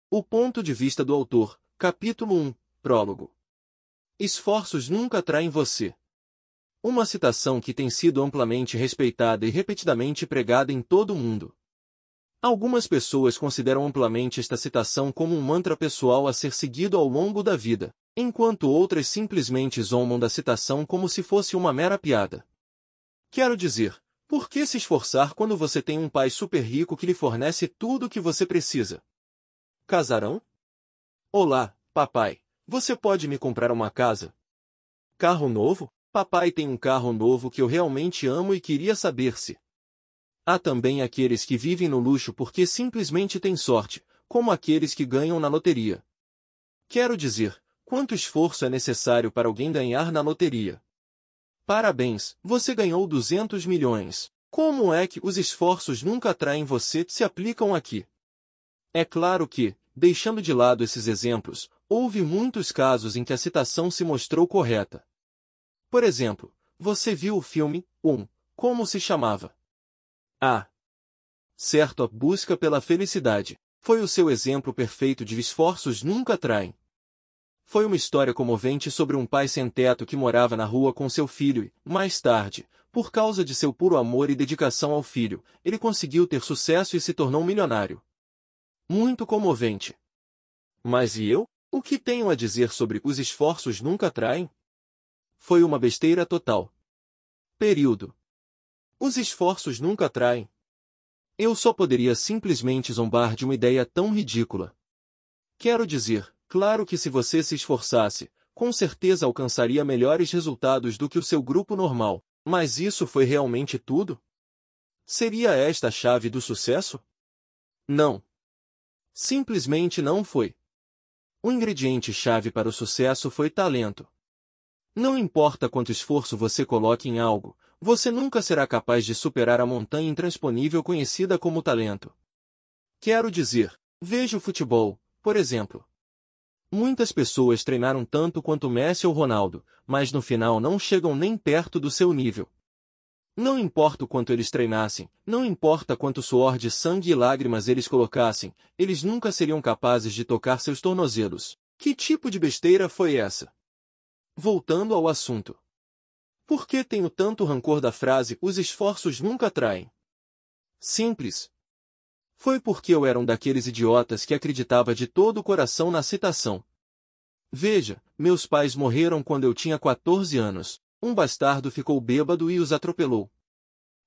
O ponto de vista do autor, capítulo 1, prólogo. Esforços nunca atraem você. Uma citação que tem sido amplamente respeitada e repetidamente pregada em todo o mundo. Algumas pessoas consideram amplamente esta citação como um mantra pessoal a ser seguido ao longo da vida, enquanto outras simplesmente zombam da citação como se fosse uma mera piada. Quero dizer, por que se esforçar quando você tem um pai super rico que lhe fornece tudo o que você precisa? Casarão? Olá, papai, você pode me comprar uma casa? Carro novo? Papai tem um carro novo que eu realmente amo e queria saber se... Há também aqueles que vivem no luxo porque simplesmente têm sorte, como aqueles que ganham na loteria. Quero dizer, quanto esforço é necessário para alguém ganhar na loteria? Parabéns, você ganhou 200 milhões. Como é que os esforços nunca atraem você se aplicam aqui? É claro que, deixando de lado esses exemplos, houve muitos casos em que a citação se mostrou correta. Por exemplo, você viu o filme, como se chamava? Certo, a busca pela felicidade. Foi o seu exemplo perfeito de esforços nunca atraem. Foi uma história comovente sobre um pai sem-teto que morava na rua com seu filho e, mais tarde, por causa de seu puro amor e dedicação ao filho, ele conseguiu ter sucesso e se tornou milionário. Muito comovente. Mas e eu? O que tenho a dizer sobre os esforços nunca atraem? Foi uma besteira total. Período. Os esforços nunca atraem. Eu só poderia simplesmente zombar de uma ideia tão ridícula. Quero dizer, claro que se você se esforçasse, com certeza alcançaria melhores resultados do que o seu grupo normal, mas isso foi realmente tudo? Seria esta a chave do sucesso? Não. Simplesmente não foi. O ingrediente-chave para o sucesso foi talento. Não importa quanto esforço você coloque em algo, você nunca será capaz de superar a montanha intransponível conhecida como talento. Quero dizer, veja o futebol, por exemplo. Muitas pessoas treinaram tanto quanto Messi ou Ronaldo, mas no final não chegam nem perto do seu nível. Não importa o quanto eles treinassem, não importa quanto suor de sangue e lágrimas eles colocassem, eles nunca seriam capazes de tocar seus tornozelos. Que tipo de besteira foi essa? Voltando ao assunto. Por que tenho tanto rancor da frase "os esforços nunca atraem"? Simples. Foi porque eu era um daqueles idiotas que acreditava de todo o coração na citação. Veja, meus pais morreram quando eu tinha 14 anos. Um bastardo ficou bêbado e os atropelou.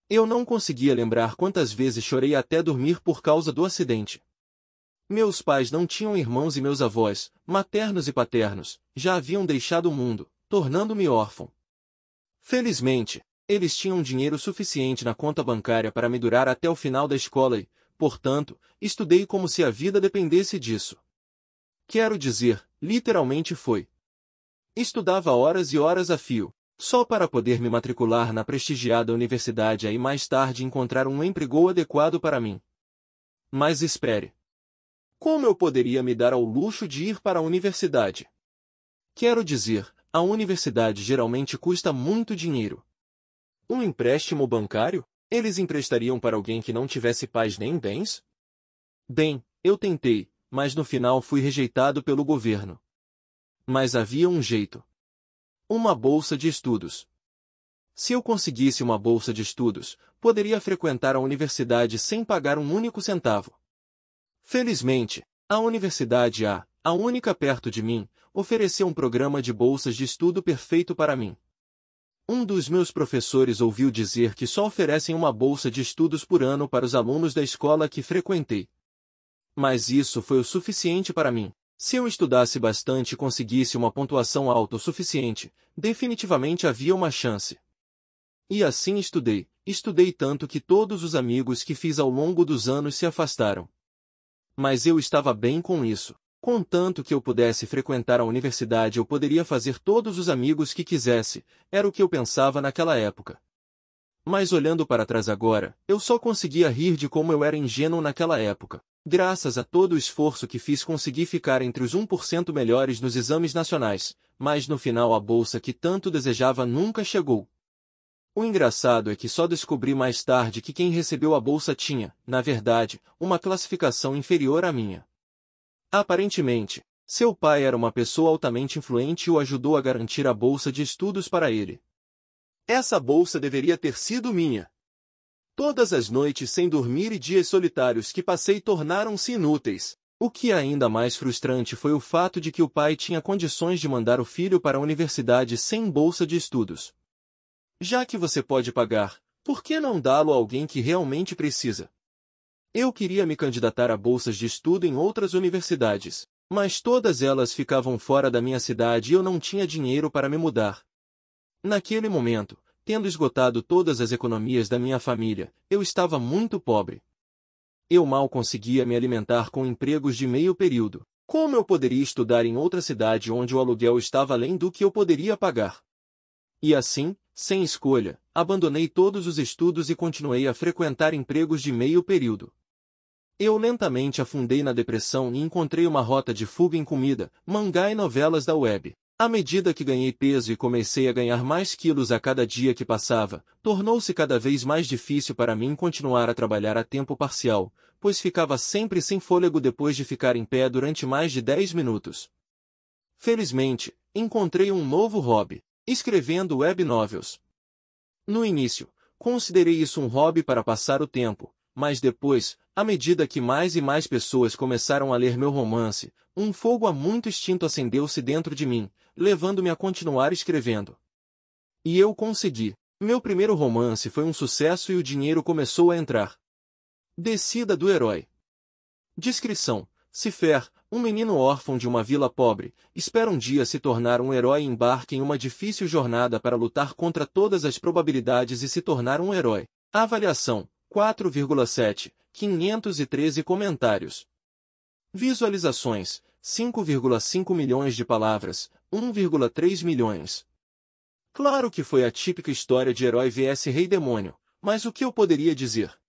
Eu não conseguia lembrar quantas vezes chorei até dormir por causa do acidente. Meus pais não tinham irmãos e meus avós, maternos e paternos, já haviam deixado o mundo, tornando-me órfão. Felizmente, eles tinham dinheiro suficiente na conta bancária para me durar até o final da escola e, portanto, estudei como se a vida dependesse disso. Quero dizer, literalmente foi. Estudava horas e horas a fio, só para poder me matricular na prestigiada universidade e mais tarde encontrar um emprego adequado para mim. Mas espere. Como eu poderia me dar ao luxo de ir para a universidade? Quero dizer, a universidade geralmente custa muito dinheiro. Um empréstimo bancário? Eles emprestariam para alguém que não tivesse pais nem bens? Bem, eu tentei, mas no final fui rejeitado pelo governo. Mas havia um jeito. Uma bolsa de estudos. Se eu conseguisse uma bolsa de estudos, poderia frequentar a universidade sem pagar um único centavo. Felizmente, a universidade a única perto de mim, ofereceu um programa de bolsas de estudo perfeito para mim. Um dos meus professores ouviu dizer que só oferecem uma bolsa de estudos por ano para os alunos da escola que frequentei. Mas isso foi o suficiente para mim. Se eu estudasse bastante e conseguisse uma pontuação alta o suficiente, definitivamente havia uma chance. E assim estudei tanto que todos os amigos que fiz ao longo dos anos se afastaram. Mas eu estava bem com isso. Contanto que eu pudesse frequentar a universidade eu poderia fazer todos os amigos que quisesse, era o que eu pensava naquela época. Mas olhando para trás agora, eu só conseguia rir de como eu era ingênuo naquela época. Graças a todo o esforço que fiz consegui ficar entre os 1% melhores nos exames nacionais, mas no final a bolsa que tanto desejava nunca chegou. O engraçado é que só descobri mais tarde que quem recebeu a bolsa tinha, na verdade, uma classificação inferior à minha. Aparentemente, seu pai era uma pessoa altamente influente e o ajudou a garantir a bolsa de estudos para ele. Essa bolsa deveria ter sido minha. Todas as noites sem dormir e dias solitários que passei tornaram-se inúteis. O que é ainda mais frustrante foi o fato de que o pai tinha condições de mandar o filho para a universidade sem bolsa de estudos. Já que você pode pagar, por que não dá-lo a alguém que realmente precisa? Eu queria me candidatar a bolsas de estudo em outras universidades, mas todas elas ficavam fora da minha cidade e eu não tinha dinheiro para me mudar. Naquele momento, tendo esgotado todas as economias da minha família, eu estava muito pobre. Eu mal conseguia me alimentar com empregos de meio período. Como eu poderia estudar em outra cidade onde o aluguel estava além do que eu poderia pagar? E assim, sem escolha, abandonei todos os estudos e continuei a frequentar empregos de meio período. Eu lentamente afundei na depressão e encontrei uma rota de fuga em comida, mangá e novelas da web. À medida que ganhei peso e comecei a ganhar mais quilos a cada dia que passava, tornou-se cada vez mais difícil para mim continuar a trabalhar a tempo parcial, pois ficava sempre sem fôlego depois de ficar em pé durante mais de 10 minutos. Felizmente, encontrei um novo hobby, escrevendo web novels. No início, considerei isso um hobby para passar o tempo, mas depois, à medida que mais e mais pessoas começaram a ler meu romance, um fogo há muito extinto acendeu-se dentro de mim, levando-me a continuar escrevendo. E eu consegui. Meu primeiro romance foi um sucesso e o dinheiro começou a entrar. Descida do herói. Descrição: Cifer, um menino órfão de uma vila pobre, espera um dia se tornar um herói e embarca em uma difícil jornada para lutar contra todas as probabilidades e se tornar um herói. Avaliação: 4,7, 513 comentários. Visualizações: 5,5 milhões de palavras, 1,3 milhões. Claro que foi a típica história de herói vs rei demônio, mas o que eu poderia dizer?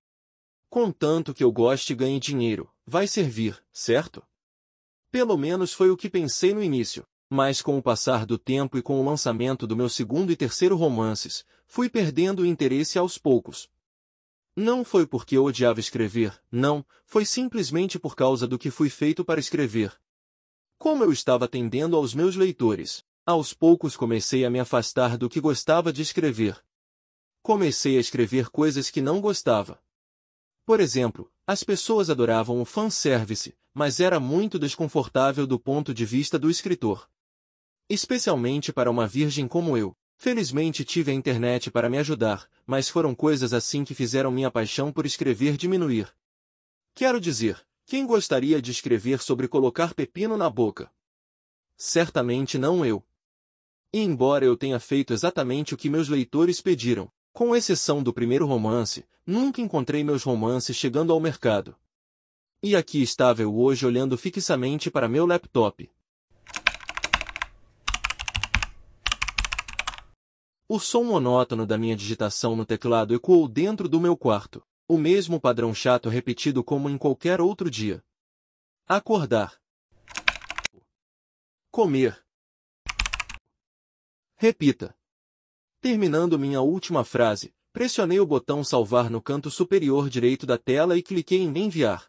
Contanto que eu goste e ganhe dinheiro, vai servir, certo? Pelo menos foi o que pensei no início, mas com o passar do tempo e com o lançamento do meu segundo e terceiro romances, fui perdendo o interesse aos poucos. Não foi porque eu odiava escrever, não, foi simplesmente por causa do que fui feito para escrever. Como eu estava atendendo aos meus leitores, aos poucos comecei a me afastar do que gostava de escrever. Comecei a escrever coisas que não gostava. Por exemplo, as pessoas adoravam o fanservice, mas era muito desconfortável do ponto de vista do escritor. Especialmente para uma virgem como eu. Felizmente tive a internet para me ajudar, mas foram coisas assim que fizeram minha paixão por escrever diminuir. Quero dizer, quem gostaria de escrever sobre colocar pepino na boca? Certamente não eu. E embora eu tenha feito exatamente o que meus leitores pediram, com exceção do primeiro romance, nunca encontrei meus romances chegando ao mercado. E aqui estava eu hoje olhando fixamente para meu laptop. O som monótono da minha digitação no teclado ecoou dentro do meu quarto, o mesmo padrão chato repetido como em qualquer outro dia. Acordar. Comer. Repita. Terminando minha última frase, pressionei o botão salvar no canto superior direito da tela e cliquei em enviar.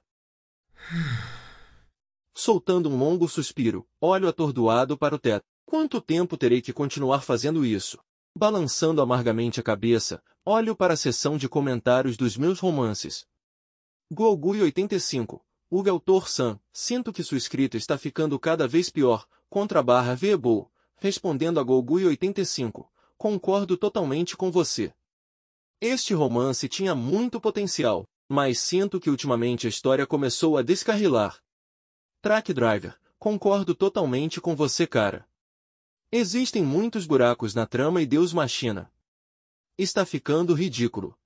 Soltando um longo suspiro, olho atordoado para o teto. Quanto tempo terei que continuar fazendo isso? Balançando amargamente a cabeça, olho para a seção de comentários dos meus romances. Gogui 85. O autor-san, sinto que sua escrita está ficando cada vez pior, _Vebo, respondendo a Gogui 85. Concordo totalmente com você. Este romance tinha muito potencial, mas sinto que ultimamente a história começou a descarrilar. Truck Driver, concordo totalmente com você, cara. Existem muitos buracos na trama e Deus machina. Está ficando ridículo.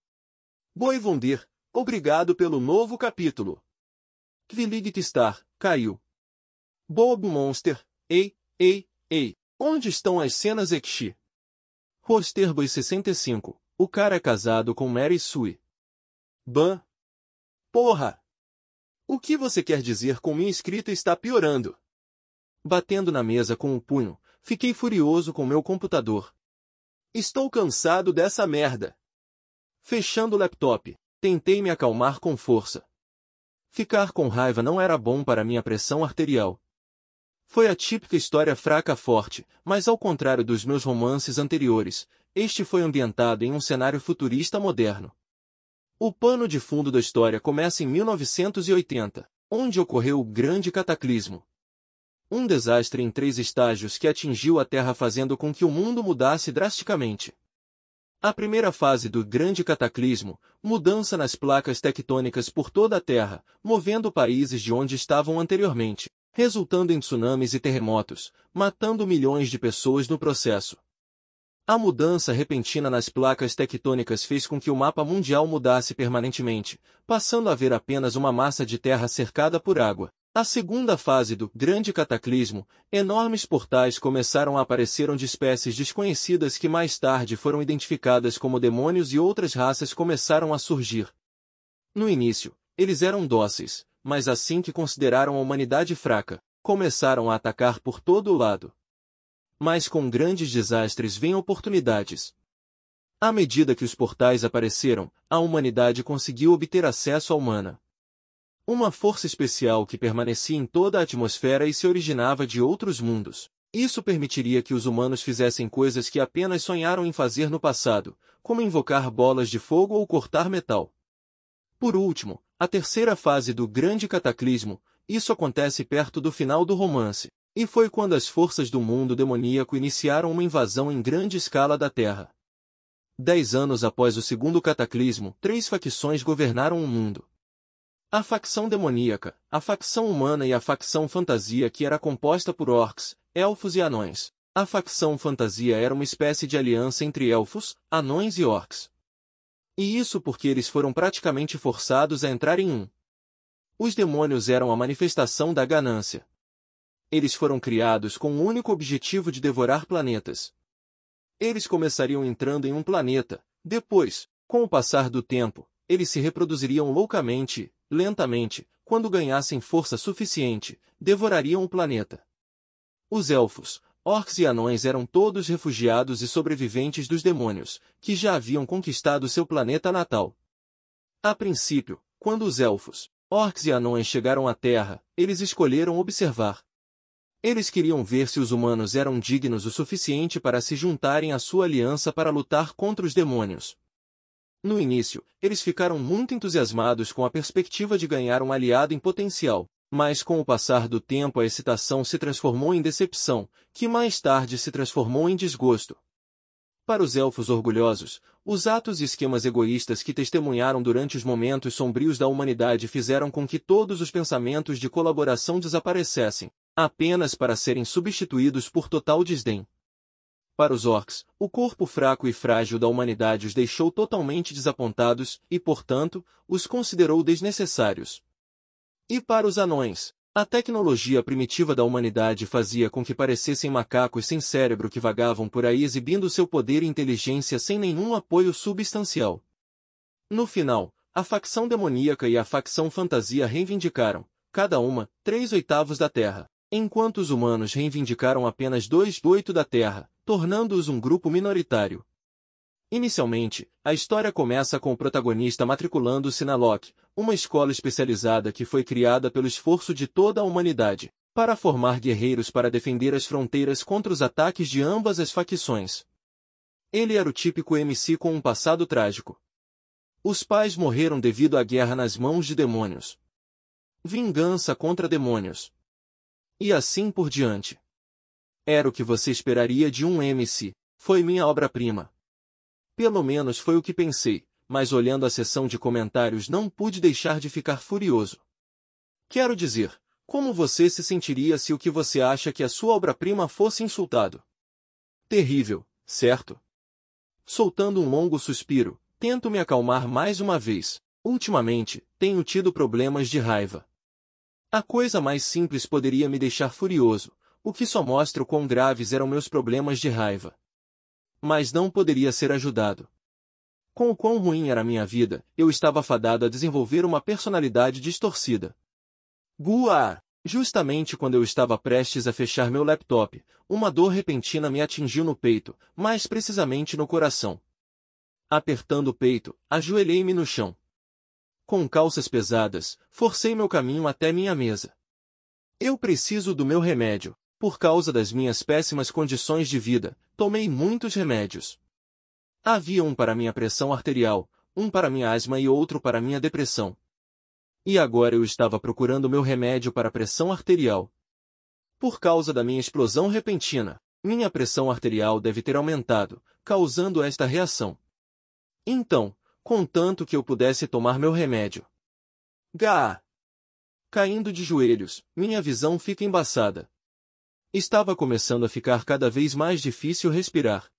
Boivondir, obrigado pelo novo capítulo. Kvilig Star, caiu. Bob Monster, ei, onde estão as cenas Ekshi? Rosterboy 65, o cara é casado com Mary Sue. Ban. Porra! O que você quer dizer com minha escrita está piorando? Batendo na mesa com o punho, fiquei furioso com meu computador. Estou cansado dessa merda. Fechando o laptop, tentei me acalmar com força. Ficar com raiva não era bom para minha pressão arterial. Foi a típica história fraca forte, mas ao contrário dos meus romances anteriores, este foi ambientado em um cenário futurista moderno. O pano de fundo da história começa em 1980, onde ocorreu o Grande Cataclismo. Um desastre em 3 estágios que atingiu a Terra fazendo com que o mundo mudasse drasticamente. A primeira fase do Grande Cataclismo, mudança nas placas tectônicas por toda a Terra, movendo países de onde estavam anteriormente, resultando em tsunamis e terremotos, matando milhões de pessoas no processo. A mudança repentina nas placas tectônicas fez com que o mapa mundial mudasse permanentemente, passando a haver apenas uma massa de terra cercada por água. A segunda fase do Grande Cataclismo, enormes portais começaram a aparecer onde espécies desconhecidas que mais tarde foram identificadas como demônios e outras raças começaram a surgir. No início, eles eram dóceis, mas assim que consideraram a humanidade fraca, começaram a atacar por todo o lado. Mas com grandes desastres vêm oportunidades. À medida que os portais apareceram, a humanidade conseguiu obter acesso à humana. Uma força especial que permanecia em toda a atmosfera e se originava de outros mundos. Isso permitiria que os humanos fizessem coisas que apenas sonharam em fazer no passado, como invocar bolas de fogo ou cortar metal. Por último, a terceira fase do Grande Cataclismo, isso acontece perto do final do romance. E foi quando as forças do mundo demoníaco iniciaram uma invasão em grande escala da Terra. 10 anos após o segundo cataclismo, 3 facções governaram o mundo. A facção demoníaca, a facção humana e a facção fantasia que era composta por orcs, elfos e anões. A facção fantasia era uma espécie de aliança entre elfos, anões e orcs. E isso porque eles foram praticamente forçados a entrar em um. Os demônios eram a manifestação da ganância. Eles foram criados com o único objetivo de devorar planetas. Eles começariam entrando em um planeta, depois, com o passar do tempo, eles se reproduziriam loucamente, lentamente, quando ganhassem força suficiente, devorariam o planeta. Os elfos, orcs e anões eram todos refugiados e sobreviventes dos demônios, que já haviam conquistado seu planeta natal. A princípio, quando os elfos, orcs e anões chegaram à Terra, eles escolheram observar. Eles queriam ver se os humanos eram dignos o suficiente para se juntarem à sua aliança para lutar contra os demônios. No início, eles ficaram muito entusiasmados com a perspectiva de ganhar um aliado em potencial, mas com o passar do tempo a excitação se transformou em decepção, que mais tarde se transformou em desgosto. Para os elfos orgulhosos, os atos e esquemas egoístas que testemunharam durante os momentos sombrios da humanidade fizeram com que todos os pensamentos de colaboração desaparecessem, apenas para serem substituídos por total desdém. Para os orcs, o corpo fraco e frágil da humanidade os deixou totalmente desapontados e, portanto, os considerou desnecessários. E para os anões, a tecnologia primitiva da humanidade fazia com que parecessem macacos sem cérebro que vagavam por aí exibindo seu poder e inteligência sem nenhum apoio substancial. No final, a facção demoníaca e a facção fantasia reivindicaram, cada uma, 3/8 da Terra, enquanto os humanos reivindicaram apenas 2/8 da Terra, tornando-os um grupo minoritário. Inicialmente, a história começa com o protagonista matriculando-se na Locke, uma escola especializada que foi criada pelo esforço de toda a humanidade, para formar guerreiros para defender as fronteiras contra os ataques de ambas as facções. Ele era o típico MC com um passado trágico. Os pais morreram devido à guerra nas mãos de demônios. Vingança contra demônios. E assim por diante. Era o que você esperaria de um MC. Foi minha obra-prima. Pelo menos foi o que pensei, mas olhando a seção de comentários não pude deixar de ficar furioso. Quero dizer, como você se sentiria se o que você acha que a sua obra-prima fosse insultado? Terrível, certo? Soltando um longo suspiro, tento me acalmar mais uma vez. Ultimamente, tenho tido problemas de raiva. A coisa mais simples poderia me deixar furioso, o que só mostra o quão graves eram meus problemas de raiva. Mas não poderia ser ajudado. Com o quão ruim era a minha vida, eu estava fadado a desenvolver uma personalidade distorcida. Guar! Justamente quando eu estava prestes a fechar meu laptop, uma dor repentina me atingiu no peito, mais precisamente no coração. Apertando o peito, ajoelhei-me no chão. Com calças pesadas, forcei meu caminho até minha mesa. Eu preciso do meu remédio. Por causa das minhas péssimas condições de vida, tomei muitos remédios. Havia um para minha pressão arterial, um para minha asma e outro para minha depressão. E agora eu estava procurando meu remédio para a pressão arterial. Por causa da minha explosão repentina, minha pressão arterial deve ter aumentado, causando esta reação. Então, contanto que eu pudesse tomar meu remédio. Gá! Caindo de joelhos, minha visão fica embaçada. Estava começando a ficar cada vez mais difícil respirar.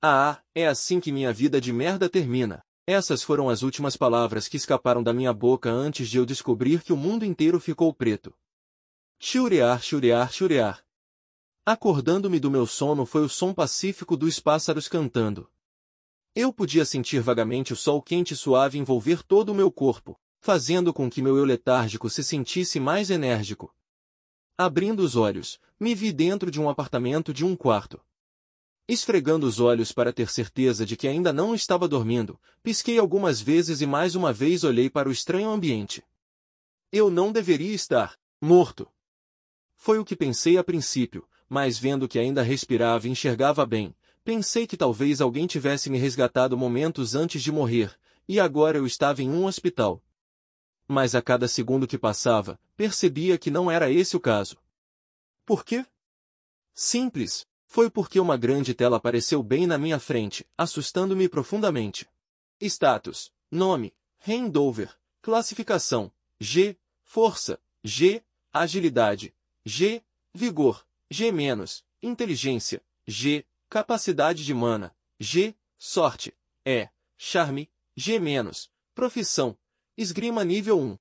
Ah, é assim que minha vida de merda termina. Essas foram as últimas palavras que escaparam da minha boca antes de eu descobrir que o mundo inteiro ficou preto. Churear, churear, churear. Acordando-me do meu sono foi o som pacífico dos pássaros cantando. Eu podia sentir vagamente o sol quente e suave envolver todo o meu corpo, fazendo com que meu eu letárgico se sentisse mais enérgico. Abrindo os olhos, me vi dentro de um apartamento de um quarto. Esfregando os olhos para ter certeza de que ainda não estava dormindo, pisquei algumas vezes e mais uma vez olhei para o estranho ambiente. Eu não deveria estar morto. Foi o que pensei a princípio, mas vendo que ainda respirava e enxergava bem, pensei que talvez alguém tivesse me resgatado momentos antes de morrer, e agora eu estava em um hospital. Mas a cada segundo que passava, percebia que não era esse o caso. Por quê? Simples. Foi porque uma grande tela apareceu bem na minha frente, assustando-me profundamente. Status: nome, Handover. Classificação: G, força, G, agilidade, G, vigor, G-, inteligência, G, capacidade de mana, G, sorte, E, charme, G-, profissão, esgrima nível 1.